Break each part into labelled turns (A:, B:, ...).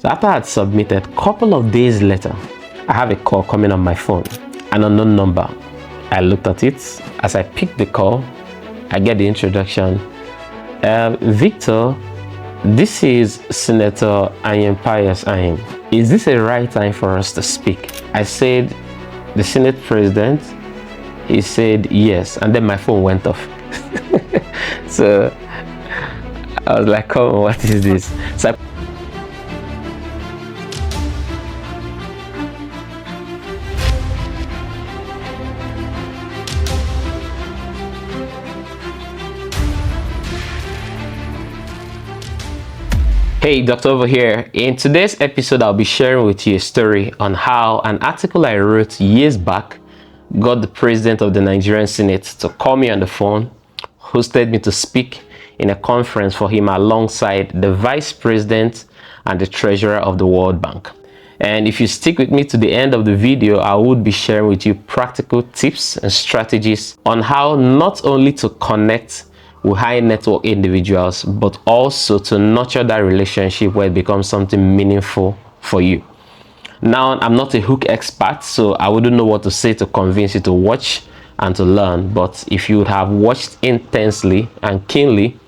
A: So after I had submitted, a couple of days later, I have a call coming on my phone, an unknown number. I looked at it. As I picked the call, I get the introduction. Victor, this is Senator Ayem Pius Ayem. Is this a right time for us to speak? I said, the Senate President. He said yes, and then my phone went off. So I was like, come on, what is this? So Hey, Doctor over here. In today's episode, I'll be sharing with you a story on how an article I wrote years back got the president of the Nigerian Senate to call me on the phone, hosted me to speak in a conference for him alongside the vice president and the treasurer of the World Bank. And if you stick with me to the end of the video, I would be sharing with you practical tips and strategies on how not only to connect with high network individuals, but also to nurture that relationship where it becomes something meaningful for you. Now, I'm not a hook expert, so I wouldn't know what to say to convince you to watch and to learn. But if you would have watched intensely and keenly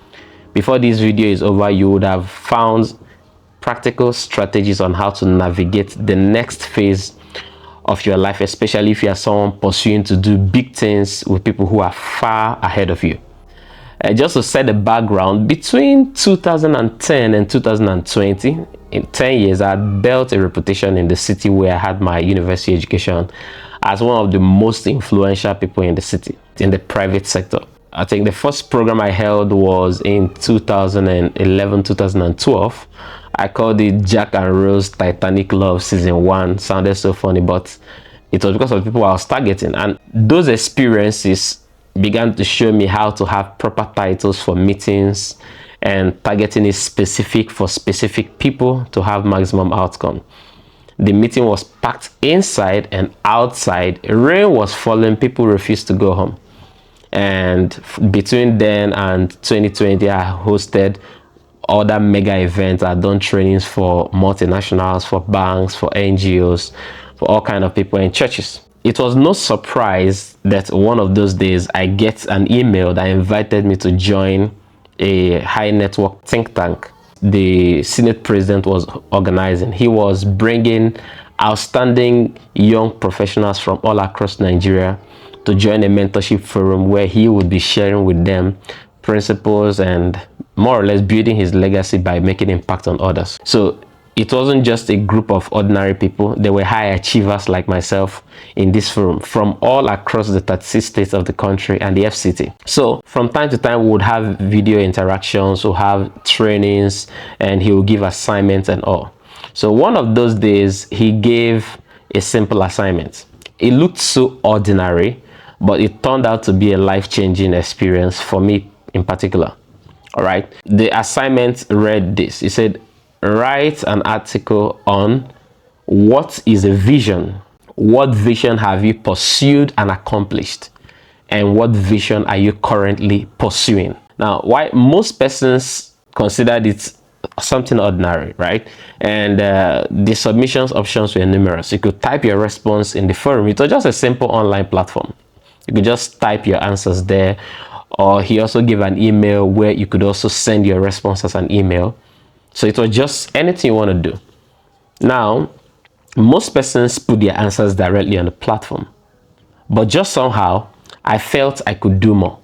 A: before this video is over, you would have found practical strategies on how to navigate the next phase of your life, especially if you are someone pursuing to do big things with people who are far ahead of you. Just to set the background, between 2010 and 2020, in 10 years, I had built a reputation in the city where I had my university education as one of the most influential people in the city, in the private sector. I think the first program I held was in 2011, 2012. I called it Jack and Rose Titanic Love Season 1. Sounded so funny, but it was because of the people I was targeting. And those experiences began to show me how to have proper titles for meetings and targeting is specific for specific people to have maximum outcome. The meeting was packed inside and outside. Rain was falling, people refused to go home. And between then and 2020, I hosted other mega events. I've done trainings for multinationals, for banks, for NGOs, for all kinds of people in churches. It was no surprise that one of those days I get an email that invited me to join a high network think tank the Senate president was organizing. He was bringing outstanding young professionals from all across Nigeria to join a mentorship forum where he would be sharing with them principles and more or less building his legacy by making impact on others. So it wasn't just a group of ordinary people. There were high achievers like myself in this forum from all across the 36 states of the country and the FCT. So from time to time, we would have video interactions, we'll have trainings, and he will give assignments and all. So one of those days, he gave a simple assignment. It looked so ordinary, but it turned out to be a life-changing experience for me in particular. All right. The assignment read this. He said, write an article on what is a vision. What vision have you pursued and accomplished? And what vision are you currently pursuing? Now, why most persons considered it something ordinary, right? And the submissions options were numerous. You could type your response in the forum. It was just a simple online platform. You could just type your answers there. Or he also gave an email where you could also send your response as an email. So it was just anything you want to do. Now, most persons put their answers directly on the platform. But just somehow, I felt I could do more.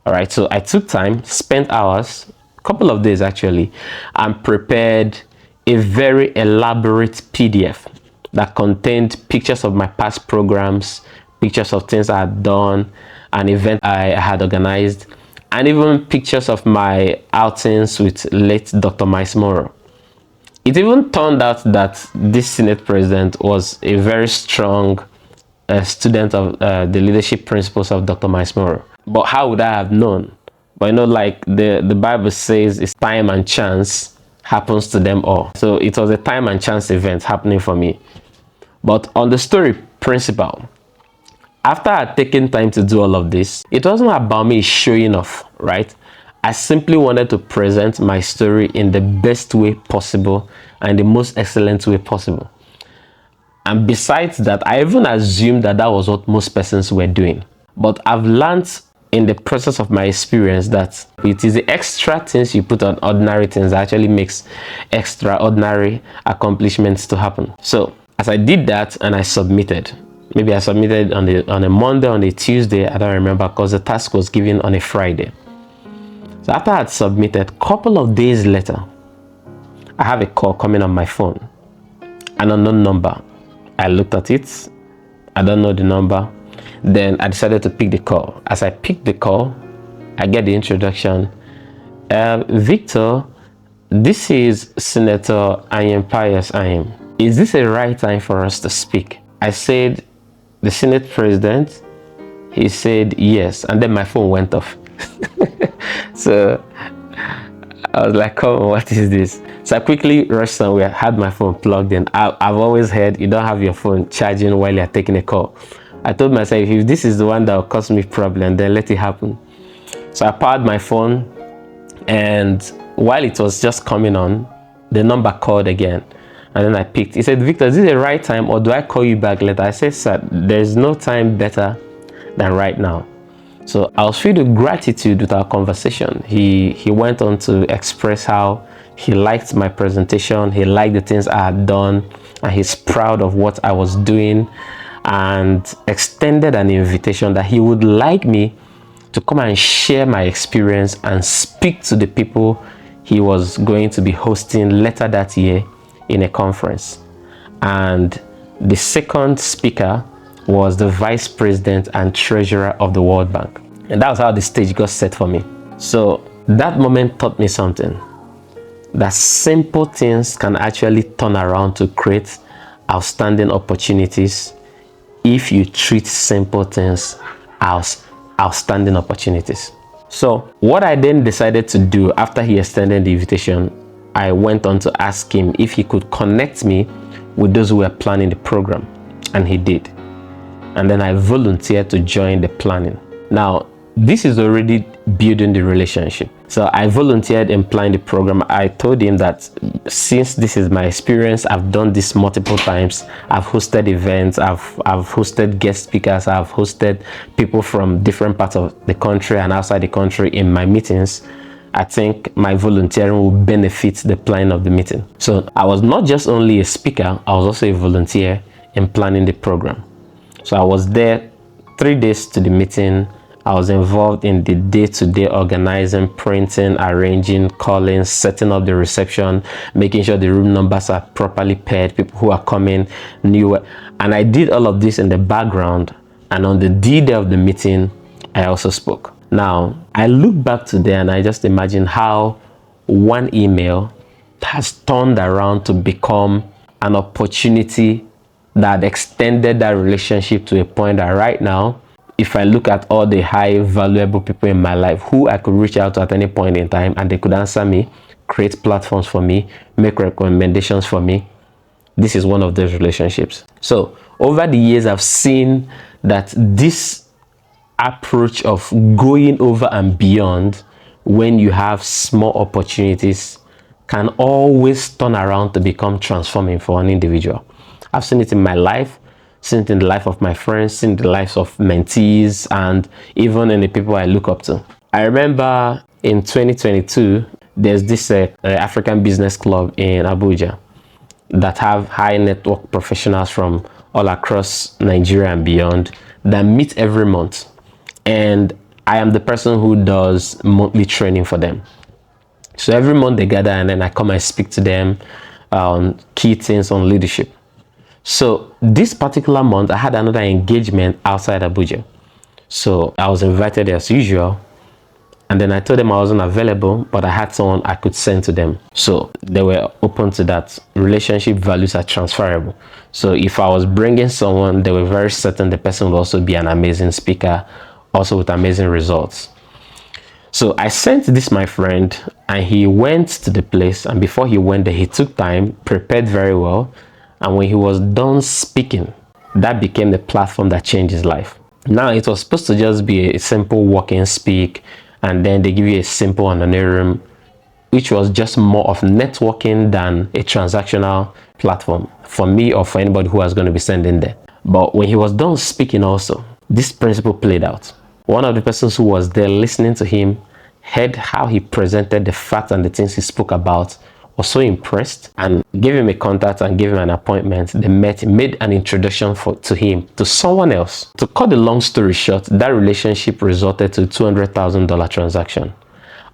A: All right, so I took time, spent hours, a couple of days actually, and prepared a very elaborate PDF that contained pictures of my past programs, pictures of things I had done, an event I had organized, and even pictures of my outings with late Dr. Miles Morrow. It even turned out that this Senate president was a very strong student of the leadership principles of Dr. Miles Morrow. But how would I have known? But you know, like the Bible says, it's time and chance happens to them all. So it was a time and chance event happening for me. But on the story principle, after I had taken time to do all of this, it wasn't about me showing off, right? I simply wanted to present my story in the best way possible and the most excellent way possible. And besides that, I even assumed that that was what most persons were doing. But I've learned in the process of my experience that it is the extra things you put on ordinary things that actually makes extraordinary accomplishments to happen. So as I did that and I submitted, maybe I submitted on a Monday, on a Tuesday, I don't remember, because the task was given on a Friday. So after I had submitted, a couple of days later, I have a call coming on my phone, an unknown number. I looked at it, I don't know the number. Then I decided to pick the call. As I picked the call, I get the introduction. Victor, this is Senator Ayem Pius Ayem. Is this a right time for us to speak? I said, the Senate President? He said, yes. And then my phone went off. So I was like, come on, what is this? So I quickly rushed somewhere, had my phone plugged in. I've always heard you don't have your phone charging while you're taking a call. I told myself, if this is the one that will cause me problem, then let it happen. So I powered my phone, and while it was just coming on, the number called again. And then I picked. He said, Victor, is this the right time or do I call you back later? I said, sir, there's no time better than right now. So I was filled with gratitude with our conversation. He went on to express how he liked my presentation. He liked the things I had done, and he's proud of what I was doing, and extended an invitation that he would like me to come and share my experience and speak to the people he was going to be hosting later that year in a conference. And the second speaker was the vice president and treasurer of the World Bank. And that was how the stage got set for me. So that moment taught me something, that simple things can actually turn around to create outstanding opportunities if you treat simple things as outstanding opportunities. So what I then decided to do after he extended the invitation, I went on to ask him if he could connect me with those who were planning the program, and he did. And then I volunteered to join the planning. Now, this is already building the relationship. So I volunteered in planning the program. I told him that since this is my experience, I've done this multiple times. I've hosted events, I've hosted guest speakers, I've hosted people from different parts of the country and outside the country in my meetings. I think my volunteering will benefit the planning of the meeting. So I was not just only a speaker, I was also a volunteer in planning the program. So I was there 3 days to the meeting. I was involved in the day-to-day organizing, printing, arranging, calling, setting up the reception, making sure the room numbers are properly paired, people who are coming knew. And I did all of this in the background. And on the D-Day of the meeting, I also spoke. Now, I look back today and I just imagine how one email has turned around to become an opportunity that extended that relationship to a point that right now, if I look at all the high valuable people in my life who I could reach out to at any point in time and they could answer me, create platforms for me, make recommendations for me, this is one of those relationships. So over the years, I've seen that this approach of going over and beyond when you have small opportunities can always turn around to become transforming for an individual. I've seen it in my life, seen it in the life of my friends, seen the lives of mentees, and even in the people I look up to. I remember in 2022, there's this African Business Club in Abuja that have high network professionals from all across Nigeria and beyond that meet every month. And I am the person who does monthly training for them. So every month they gather and then I come and speak to them on key things on leadership. So this particular month, I had another engagement outside Abuja. So I was invited as usual. And then I told them I wasn't available, but I had someone I could send to them. So they were open to that. Relationship values are transferable. So if I was bringing someone, they were very certain the person would also be an amazing speaker, also with amazing results. So I sent this my friend, and he went to the place. And before he went there, he took time, prepared very well. And when he was done speaking, that became the platform that changed his life. Now, it was supposed to just be a simple walk and speak, and then they give you a simple honorarium, which was just more of networking than a transactional platform for me or for anybody who was going to be sending there. But when he was done speaking also, this principle played out. One of the persons who was there listening to him heard how he presented the facts and the things he spoke about, was so impressed and gave him a contact and gave him an appointment. They met, made an introduction to him to someone else. To cut the long story short, that relationship resulted to a $200,000 transaction,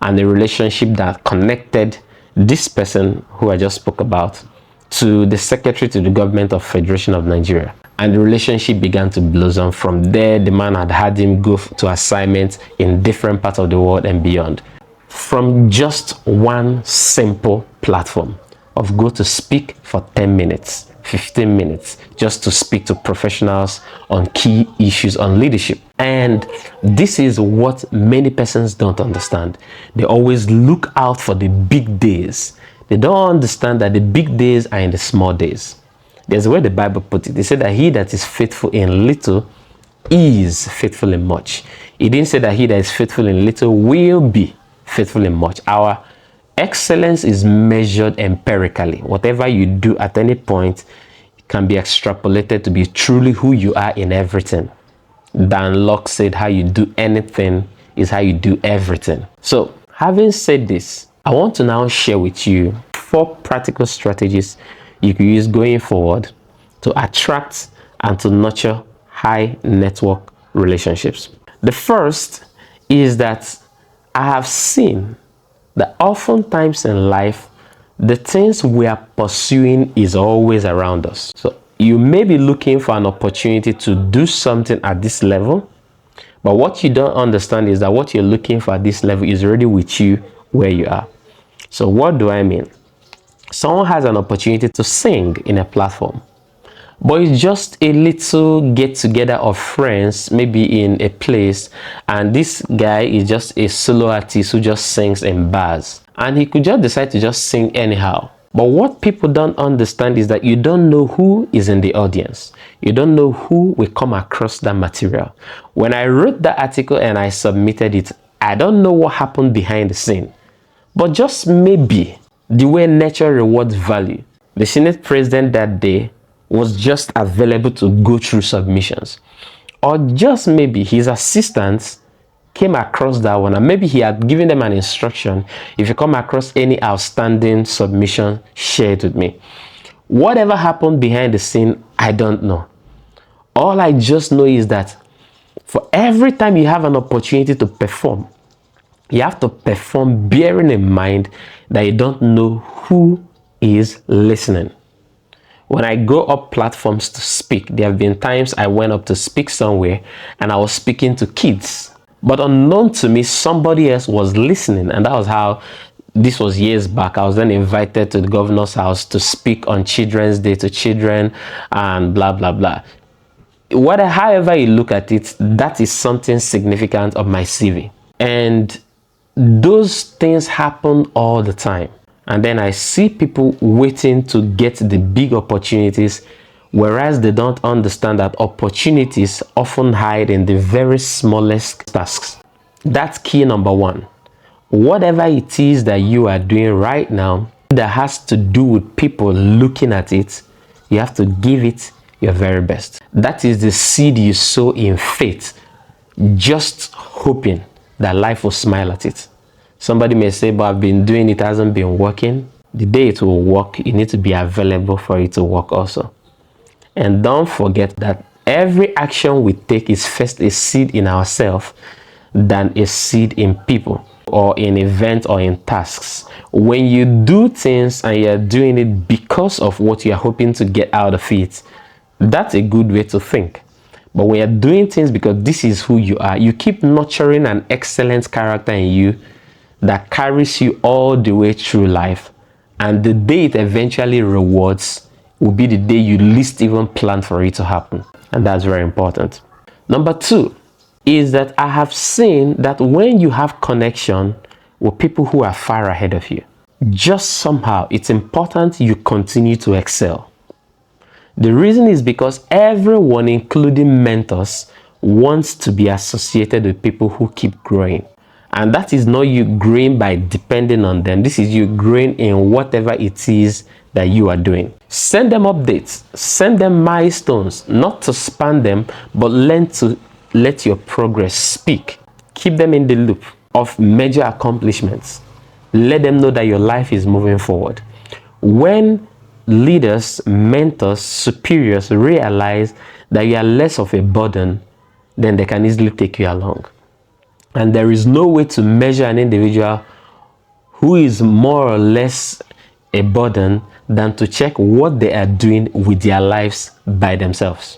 A: and the relationship that connected this person who I just spoke about to the secretary to the government of Federation of Nigeria. And the relationship began to blossom. From there, the man had him go to assignments in different parts of the world and beyond. From just one simple platform of go to speak for 10 minutes, 15 minutes, just to speak to professionals on key issues on leadership. And this is what many persons don't understand. They always look out for the big days. They don't understand that the big days are in the small days. There's a way the Bible put it. They said that he that is faithful in little is faithful in much. It didn't say that he that is faithful in little will be faithful in much. Our excellence is measured empirically. Whatever you do at any point can be extrapolated to be truly who you are in everything. Dan Locke said, how you do anything is how you do everything. So, having said this, I want to now share with you 4 practical strategies you can use going forward to attract and to nurture high network relationships. The first is that I have seen that oftentimes in life, the things we are pursuing is always around us. So you may be looking for an opportunity to do something at this level, but what you don't understand is that what you're looking for at this level is already with you where you are. So what do I mean? Someone has an opportunity to sing in a platform, but it's just a little get together of friends, maybe in a place, and this guy is just a solo artist who just sings in bars, and he could just decide to just sing anyhow. But what people don't understand is that you don't know who is in the audience. You don't know who will come across that material. When I wrote that article and I submitted it, I don't know what happened behind the scene. But just maybe the way nature rewards value, the Senate president that day was just available to go through submissions. Or just maybe his assistants came across that one, and maybe he had given them an instruction: if you come across any outstanding submission, share it with me. Whatever happened behind the scene, I don't know. All I just know is that for every time you have an opportunity to perform, you have to perform bearing in mind that you don't know who is listening. When I go up platforms to speak, there have been times I went up to speak somewhere and I was speaking to kids. But unknown to me, somebody else was listening, and that was how this was years back. I was then invited to the governor's house to speak on Children's Day to children and blah, blah, blah. However you look at it, that is something significant of my CV. And those things happen all the time. And then I see people waiting to get the big opportunities, whereas they don't understand that opportunities often hide in the very smallest tasks. That's key number 1. Whatever it is that you are doing right now that has to do with people looking at it, you have to give it your very best. That is the seed you sow in faith, just hoping that life will smile at it. Somebody may say, but I've been doing it, hasn't been working. The day it will work, you need to be available for it to work also. And don't forget that every action we take is first a seed in ourselves than a seed in people or in events or in tasks. When you do things and you're doing it because of what you're hoping to get out of it, that's a good way to think. But when you're doing things because this is who you are, you keep nurturing an excellent character in you that carries you all the way through life, and the day it eventually rewards will be the day you least even plan for it to happen. And that's very important. Number 2 is that I have seen that when you have connection with people who are far ahead of you, just somehow it's important you continue to excel. The reason is because everyone, including mentors, wants to be associated with people who keep growing. And that is not you growing by depending on them. This is you growing in whatever it is that you are doing. Send them updates, send them milestones, not to span them, but learn to let your progress speak. Keep them in the loop of major accomplishments. Let them know that your life is moving forward. When leaders, mentors, superiors realize that you are less of a burden, then they can easily take you along. And there is no way to measure an individual who is more or less a burden than to check what they are doing with their lives by themselves.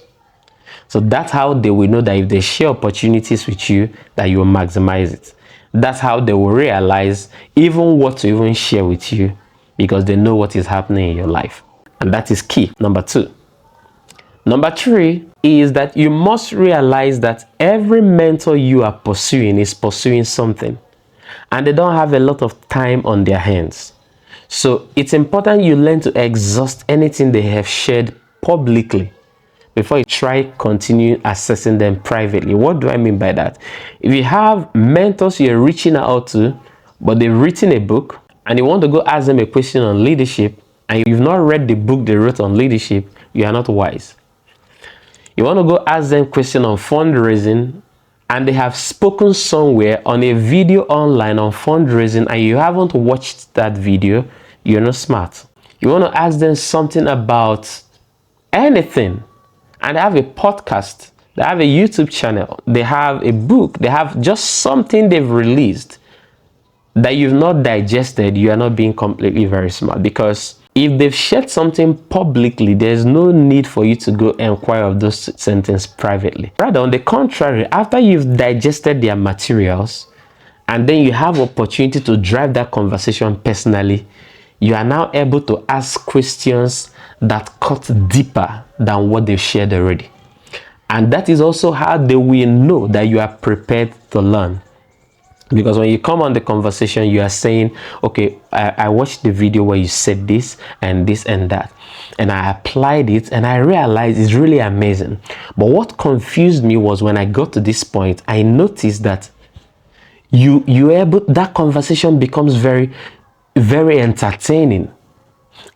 A: So that's how they will know that if they share opportunities with you, that you will maximize it. That's how they will realize even what to even share with you, because they know what is happening in your life. And that is key. Number 2. Number 3 is that you must realize that every mentor you are pursuing is pursuing something, and they don't have a lot of time on their hands. So it's important you learn to exhaust anything they have shared publicly before you try continue assessing them privately. What do I mean by that? If you have mentors you're reaching out to, but they've written a book, and you want to go ask them a question on leadership, and you've not read the book they wrote on leadership, you are not wise. You want to go ask them a question on fundraising, and they have spoken somewhere on a video online on fundraising, and you haven't watched that video, you're not smart. You want to ask them something about anything, and they have a podcast, they have a YouTube channel, they have a book, they have just something they've released that you've not digested, you are not being completely very smart. Because if they've shared something publicly, there's no need for you to go inquire of those sentences privately. Rather, on the contrary, after you've digested their materials, and then you have opportunity to drive that conversation personally, you are now able to ask questions that cut deeper than what they've shared already. And that is also how they will know that you are prepared to learn. Because when you come on the conversation, you are saying, okay, I watched the video where you said this and this and that, and I applied it, and I realized it's really amazing. But what confused me was when I got to this point, I noticed that that conversation becomes very, very entertaining,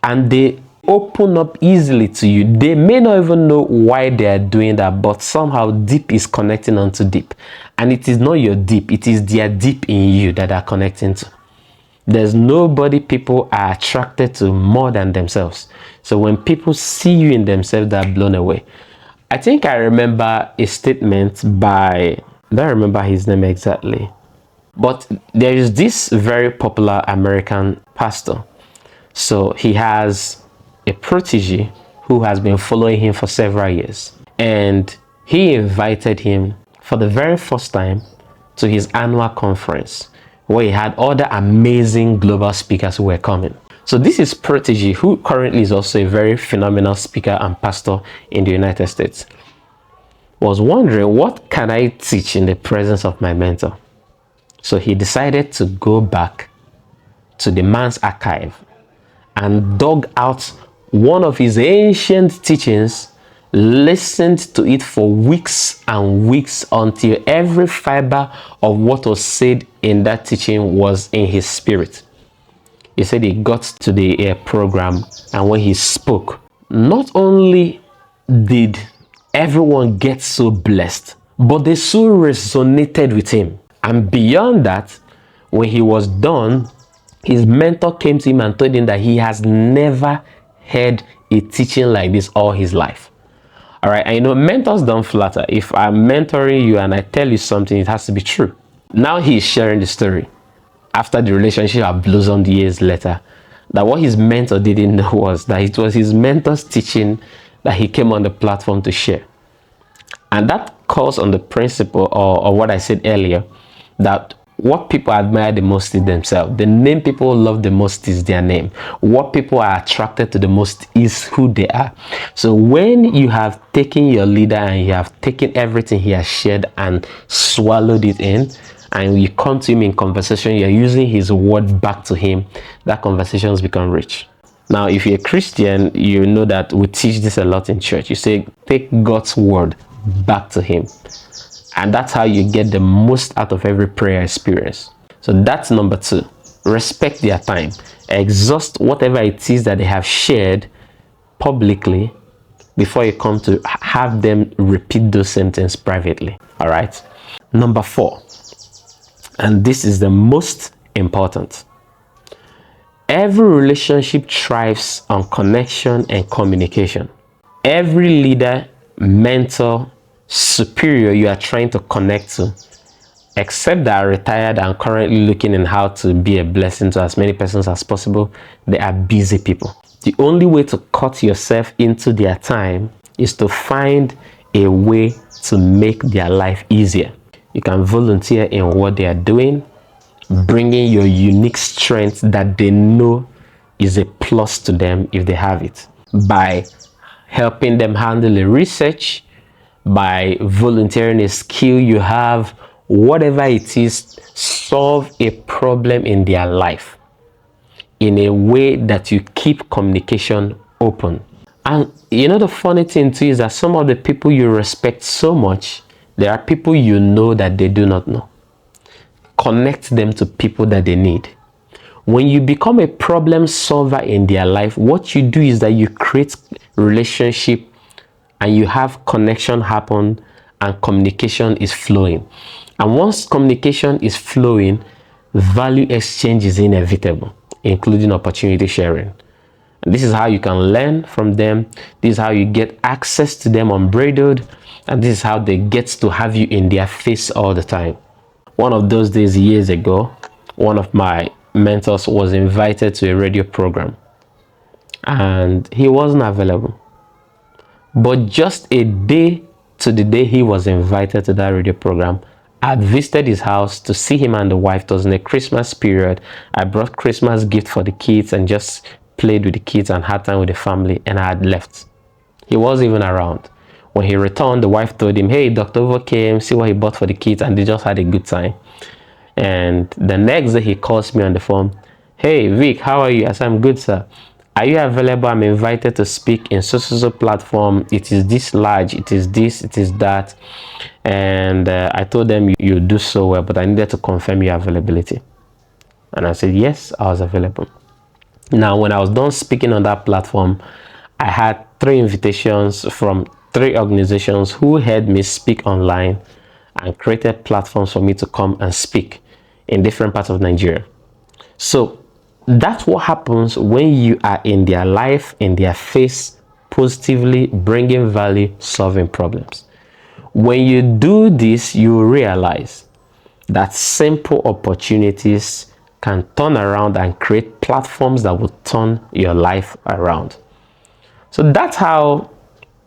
A: and they open up easily to you. They may not even know why they are doing that, but somehow deep is connecting onto deep, and it is not your deep, it is their deep in you that are connecting to. There's nobody people are attracted to more than themselves. So when people see you in themselves, they're blown away. I think I remember a statement by, I don't remember his name exactly, but there is this very popular American pastor. So he has a protege who has been following him for several years, and he invited him for the very first time to his annual conference, where he had other amazing global speakers who were coming. So this is protege, who currently is also a very phenomenal speaker and pastor in the United States, was wondering, what can I teach in the presence of my mentor? So he decided to go back to the man's archive and dug out one of his ancient teachings, listened to it for weeks and weeks until every fiber of what was said in that teaching was in his spirit. He said he got to the program, and when he spoke, not only did everyone get so blessed, but they so resonated with him. And beyond that, when he was done, his mentor came to him and told him that he has never heard a teaching like this all his life. All right, I know mentors don't flatter. If I'm mentoring you and I tell you something, it has to be true. Now he's sharing the story after the relationship had blossomed years later, that what his mentor didn't know was that it was his mentor's teaching that he came on the platform to share. And that calls on the principle or what I said earlier, that what people admire the most is themselves. The name people love the most is their name. What people are attracted to the most is who they are. So when you have taken your leader and you have taken everything he has shared and swallowed it in, and you come to him in conversation, you're using his word back to him, that conversation has become rich. Now, if you're a Christian, you know that we teach this a lot in church. You say, take God's word back to him. And that's how you get the most out of every prayer experience. So that's number 2. Respect their time. Exhaust whatever it is that they have shared publicly before you come to have them repeat those sentences privately. All right. Number 4, and this is the most important. Every relationship thrives on connection and communication. Every leader, mentor, superior you are trying to connect to, except that are retired and currently looking in how to be a blessing to as many persons as possible, they are busy people. The only way to cut yourself into their time is to find a way to make their life easier. You can volunteer in what they are doing, bringing your unique strength that they know is a plus to them if they have it, by helping them handle the research, by volunteering a skill you have, whatever it is, solve a problem in their life in a way that you keep communication open. And you know, the funny thing too is that some of the people you respect so much, there are people you know that they do not know. Connect them to people that they need. When you become a problem solver in their life, what you do is that you create relationship and you have connection happen and communication is flowing. And once communication is flowing, value exchange is inevitable, including opportunity sharing. And this is how you can learn from them. This is how you get access to them unbridled. And this is how they get to have you in their face all the time. One of those days years ago, one of my mentors was invited to a radio program and he wasn't available. But just a day to the day he was invited to that radio program, I visited his house to see him and the wife. It was in the Christmas period. I brought Christmas gift for the kids and just played with the kids and had time with the family, and I had left. He wasn't even around. When he returned, the wife told him, hey, Dr. Ovo came, see what he bought for the kids, and they just had a good time. And the next day he calls me on the phone. Hey, Vic, how are you? I said, I'm good, sir. Are you available? I'm invited to speak in so platform. It is this large, it is this, it is that. And I told them you do so well, but I needed to confirm your availability. And I said, yes, I was available. Now, when I was done speaking on that platform, I had 3 invitations from 3 organizations who heard me speak online and created platforms for me to come and speak in different parts of Nigeria. So that's what happens when you are in their life, in their face, positively bringing value, solving problems. When you do this, you realize that simple opportunities can turn around and create platforms that will turn your life around. So that's how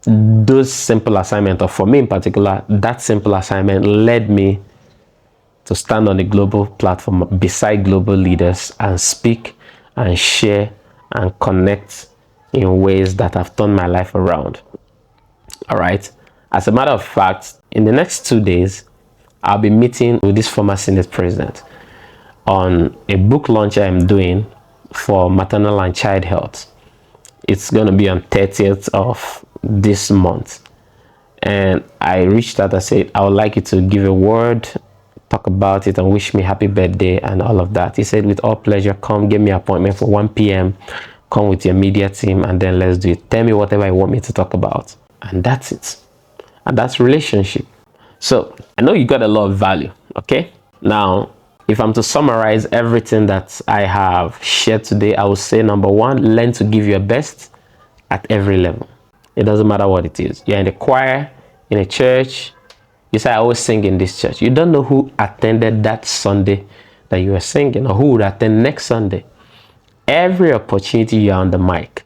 A: those simple assignments, or for me in particular, that simple assignment led me to stand on a global platform beside global leaders and speak and share and connect in ways that have turned my life around. All right. As a matter of fact, in the next 2 days, I'll be meeting with this former Senate president on a book launch I'm doing for maternal and child health. It's going to be on 30th of this month. And I reached out and said, I would like you to give a word, talk about it, and wish me happy birthday and all of that. He said, with all pleasure, come, give me an appointment for 1 p.m. Come with your media team and then let's do it. Tell me whatever you want me to talk about. And that's it. And that's relationship. So I know you got a lot of value. Okay. Now, if I'm to summarize everything that I have shared today, I would say, number 1, learn to give your best at every level. It doesn't matter what it is. You're in the choir, in a church. You say, I always sing in this church. You don't know who attended that Sunday that you were singing or who would attend next Sunday. Every opportunity you're on the mic,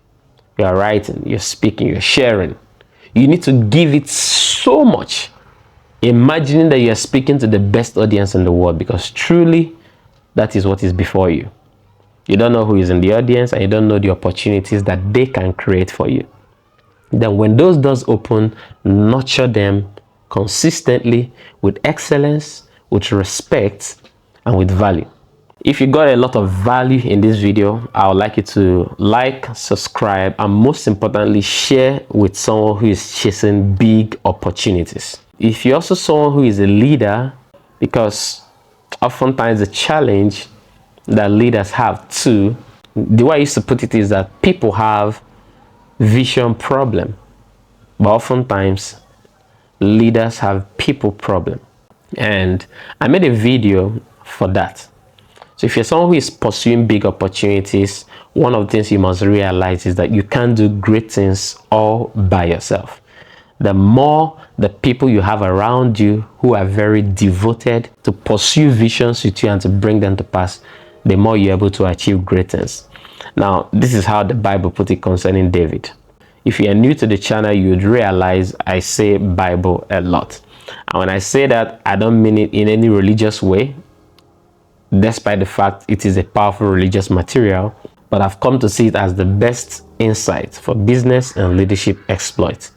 A: you're writing, you're speaking, you're sharing. You need to give it so much, imagining that you're speaking to the best audience in the world, because truly that is what is before you. You don't know who is in the audience and you don't know the opportunities that they can create for you. Then when those doors open, nurture them consistently with excellence, with respect, and with value. If you got a lot of value in this video, I would like you to like, subscribe, and most importantly, share with someone who is chasing big opportunities. If you're also someone who is a leader, because oftentimes the challenge that leaders have too, the way I used to put it is that people have vision problem, but oftentimes leaders have people problem. And I made a video for that. So if you're someone who is pursuing big opportunities, one of the things you must realize is that you can't do great things all by yourself. The more the people you have around you who are very devoted to pursue visions with you and to bring them to pass, the more you're able to achieve great things. Now, this is how the Bible put it concerning David. If you are new to the channel, you would realize I say Bible a lot. And when I say that, I don't mean it in any religious way, despite the fact it is a powerful religious material, but I've come to see it as the best insight for business and leadership exploits.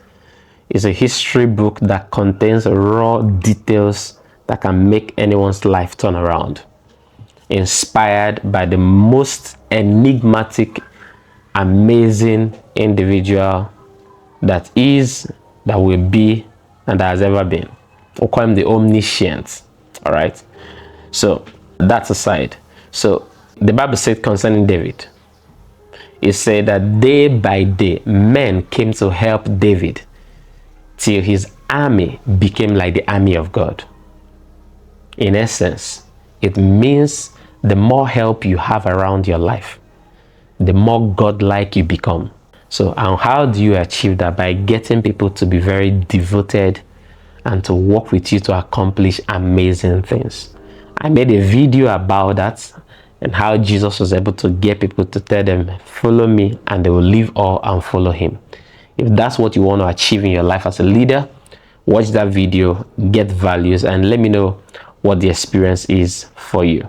A: It's a history book that contains raw details that can make anyone's life turn around. Inspired by the most enigmatic, amazing individual that is, that will be, and that has ever been. We'll call him the omniscient. All right. So that's aside. So the Bible said concerning David, it said that day by day men came to help David till his army became like the army of God. In essence, it means the more help you have around your life, the more godlike you become. So, and how do you achieve that? By getting people to be very devoted and to work with you to accomplish amazing things. I made a video about that and how Jesus was able to get people to tell them, follow me, and they will leave all and follow him. If that's what you want to achieve in your life as a leader, watch that video, get values, and let me know what the experience is for you.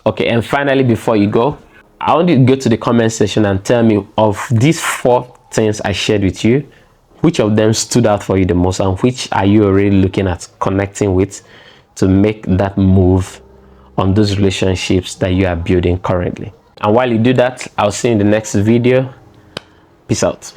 A: Okay, and finally, before you go, I want you to go to the comment section and tell me, of these 4 things I shared with you, which of them stood out for you the most, and which are you already looking at connecting with to make that move on those relationships that you are building currently. And while you do that, I'll see you in the next video. Peace out.